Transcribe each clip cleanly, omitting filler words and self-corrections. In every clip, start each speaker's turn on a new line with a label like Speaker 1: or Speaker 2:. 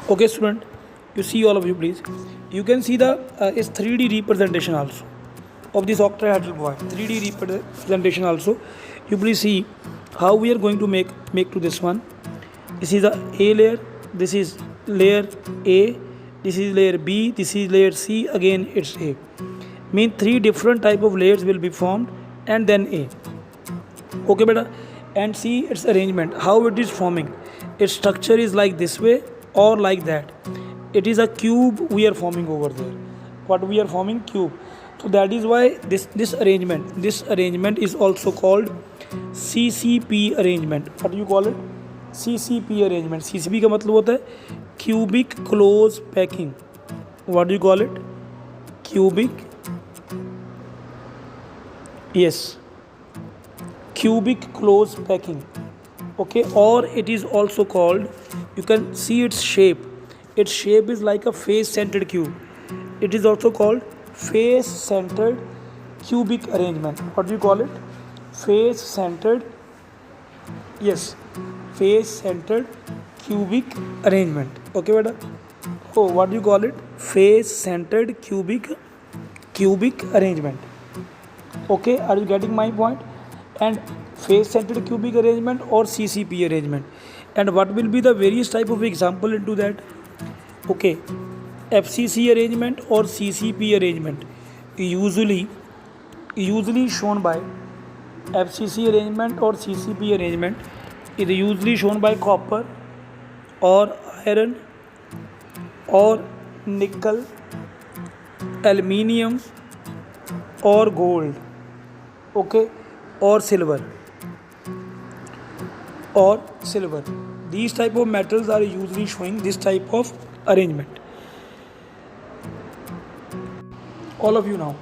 Speaker 1: Okay, student, you see, all of you, please. You can see the is 3D representation also of this octahedral void. 3D representation also. You please see how we are going to make to this one. This is the A layer. This is layer A. This is layer B. This is layer C. Again, it's A. Mean 3 different type of layers will be formed, and then A. Okay, beta. And see its arrangement, how it is forming. Its structure is like this way or like that. It is a cube we are forming over there. What we are forming? Cube. So that is why this arrangement is also called CCP arrangement. What do you call it? CCP arrangement. CCP का मतलब होता है cubic close packing. What do you call it? Cubic. Yes. Cubic close packing. Okay, or it is also called, you can see its shape. Its shape is like a face centered cube. It is also called face centered cubic arrangement. What do you call it? Face centered. Yes, face centered cubic arrangement. Okay, beta. Oh, what do you call it? Face centered cubic arrangement. Okay, are you getting my point? And face centered cubic arrangement or CCP arrangement. And what will be the various type of example into that? Okay, FCC arrangement or CCP arrangement. Usually shown by FCC arrangement or CCP arrangement is usually shown by copper or iron or nickel, aluminium or gold. Okay, or silver. These type of metals are usually showing this type of arrangement. All of you now,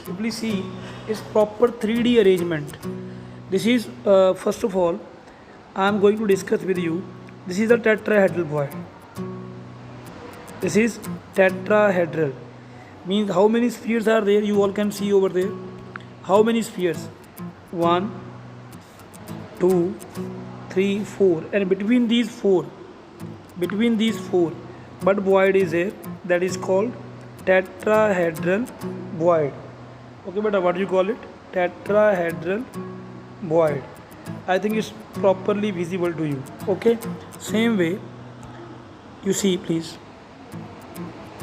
Speaker 1: you please see is proper 3D arrangement. This is first of all I am going to discuss with you. This is a tetrahedral void. This is tetrahedral. Means how many spheres are there? You all can see over there. How many spheres? 1, 2, 3, 4, and between these four, but void is there, that is called tetrahedral void. Okay, but what do you call it? Tetrahedral void. I think it's properly visible to you. Okay, same way, you see, please.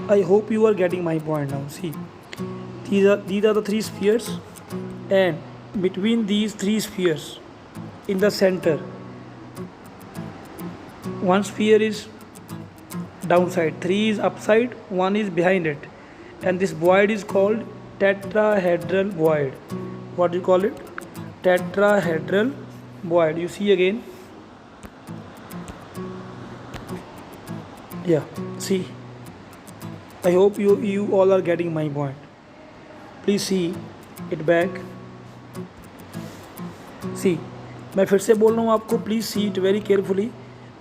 Speaker 1: I hope you are getting my point now. See, these are the 3 spheres, and between these 3 spheres, in the center, one sphere is downside, 3 is upside, 1 is behind it, and this void is called tetrahedral void. What do you call it? Tetrahedral void. You see again. Yeah, see, I hope you all are getting my point. Please see it back. सी, मैं फिर से बोल रहा हूँ आपको, please see it very carefully.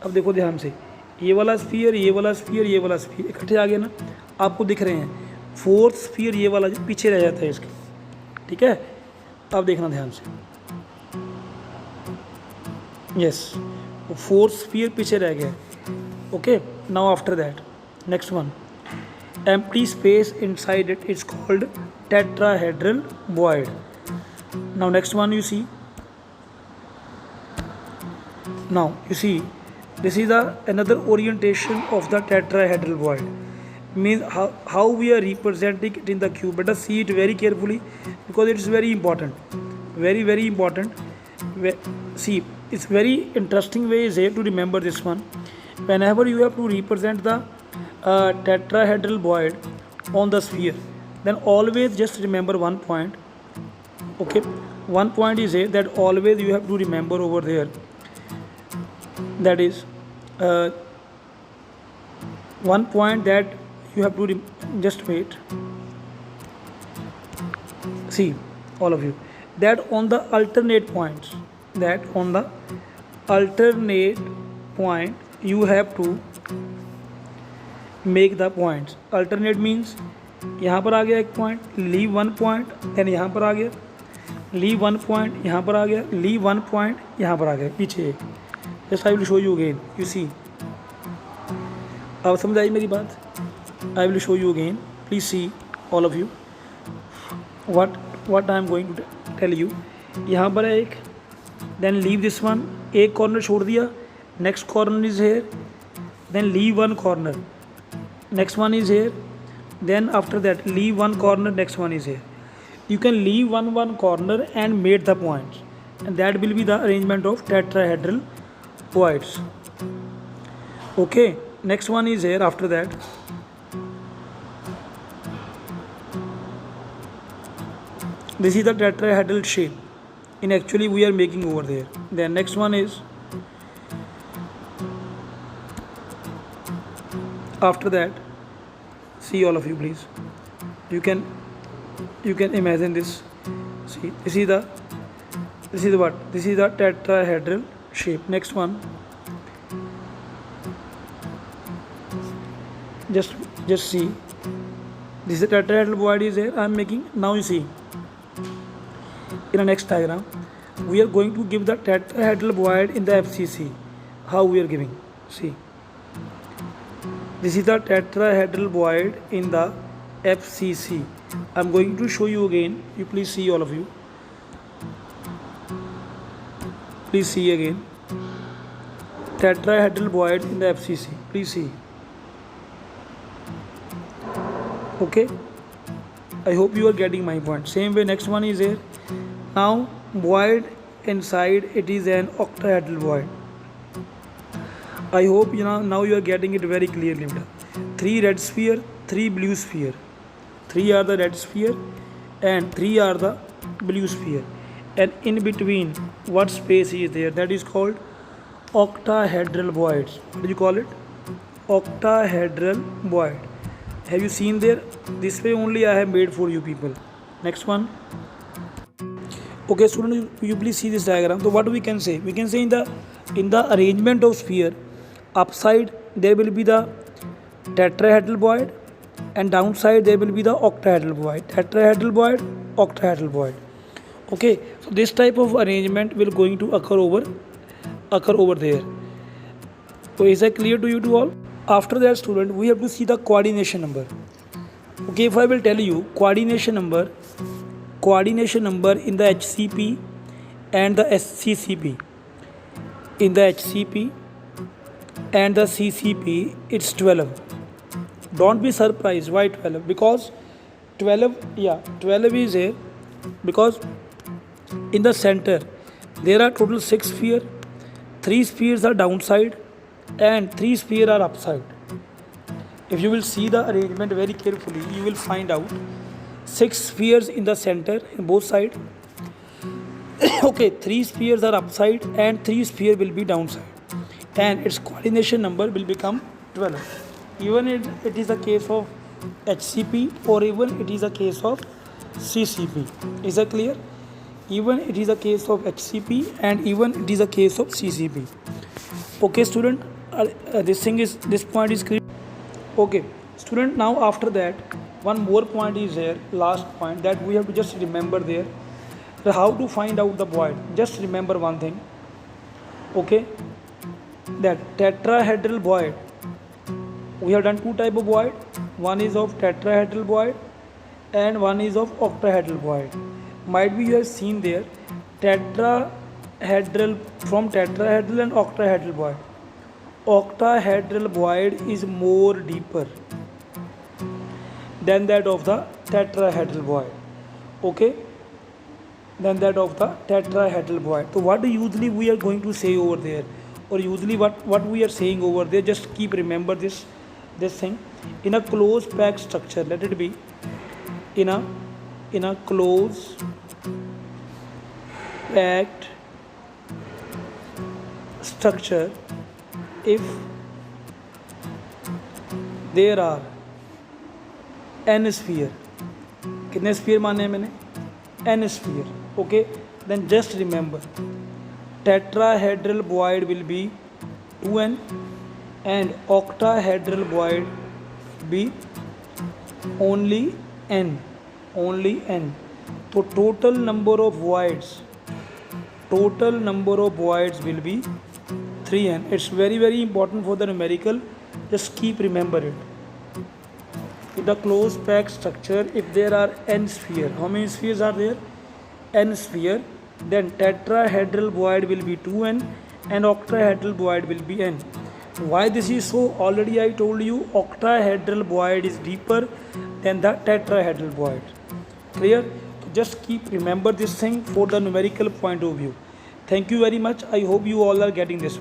Speaker 1: अब देखो ध्यान से, ये वाला स्फीयर, ये वाला स्फीयर, ये वाला स्फीयर इकट्ठे आ गए ना, आपको दिख रहे हैं. 4th स्फीयर ये वाला जो पीछे रह जाता है इसके. ठीक है, अब देखना ध्यान से. यस, 4th स्फीयर पीछे रह गया. Okay, now after that next one, empty space inside it is called tetrahedral void. Now next one, you see. Now you see, this is another orientation of the tetrahedral void. Means how we are representing it in the cube. But see it very carefully because it is very important, very important. See, it's very interesting way is here to remember this one. Whenever you have to represent the tetrahedral void on the sphere, then always just remember one point. Okay, one point is here that always you have to remember over there. That is one point that you have to just wait. See, all of you, that on the alternate points, you have to make the points. Alternate means यहाँ पर आ गया एक point, leave 1 point, then यहाँ पर आ गया, leave 1 point, यहाँ पर आ गया, लीव 1 पॉइंट, यहाँ पर आ गया, पीछे एक. Just I will show you again. You see, अब समझ आई मेरी बात? I will show you again, please see all of you what I am going to tell you. यहाँ पर है एक, देन लीव दिस वन, एक कॉर्नर छोड़ दिया, next corner is here, then leave one corner, next one is here, then after that leave one corner, next one is here. You can leave one corner and mate the points, and that will be the arrangement of tetrahedral voids. Okay, next one is here. After that, this is the tetrahedral shape in actually we are making over there. Then next one is, after that, see all of you please, you can imagine this. See, this is what, this is the tetrahedral shape. Next one, just see, this is the tetrahedral void is here I am making. Now you see, in the next diagram we are going to give the tetrahedral void in the FCC. How we are giving, see, this is the tetrahedral void in the FCC. I am going to show you again. You please see, all of you. Please see again. Tetrahedral void in the FCC. Please see. Okay. I hope you are getting my point. Same way, next one is here. Now, void inside it is an octahedral void. I hope now you are getting it very clearly. 3 red sphere, 3 blue sphere. 3 are the red sphere and 3 are the blue sphere. And in between, what space is there? That is called octahedral voids. What do you call it? Octahedral void. Have you seen there? This way only I have made for you people. Next one. Okay, student, you please see this diagram. So what we can say? We can say in the arrangement of sphere, upside there will be the tetrahedral void and downside there will be the octahedral void. Tetrahedral void, octahedral void. Okay, so this type of arrangement will going to occur over there. So is that clear to you to all? After that, student, we have to see the coordination number. Okay, if I will tell you coordination number in the HCP and the SCCP. In the HCP and the CCP, it's 12. Don't be surprised why 12, because 12 is here, because in the center there are total 6 spheres. 3 spheres are downside and 3 spheres are upside. If you will see the arrangement very carefully, you will find out 6 spheres in the center in both sides. Okay, 3 spheres are upside and 3 spheres will be downside, and its coordination number will become 12. Even it is a case of HCP or even it is a case of CCP. Is that clear? Even it is a case of HCP and even it is a case of CCP. Okay, student, this point is clear. Okay, student, now after that, one more point is there, last point, that we have to just remember there. So how to find out the void? Just remember one thing. Okay, that tetrahedral void, we have done 2 type of void. One is of tetrahedral void and one is of octahedral void. Might be you have seen there tetrahedral, from tetrahedral and octahedral void. Octahedral void is more deeper than that of the tetrahedral void. Okay, than that of the tetrahedral void. So what usually we are going to say over there, or usually what we are saying over there, just keep remember this thing. In a closed packed structure, let it be in a closed packed structure, if there are n sphere, कितने sphere माने हैं मैंने? N sphere. Okay, then just remember tetrahedral void will be 2n and octahedral void be only n. So total number of voids will be 3n. It's very, very important for the numerical Just keep remember it. In the closed packed structure, if there are n sphere, how many spheres are there? N sphere. Then tetrahedral void will be 2n and octahedral void will be n. Why this is so? Already I told you octahedral void is deeper than the tetrahedral void. Clear? Just keep remember this thing for the numerical point of view. Thank you very much. I hope you all are getting this.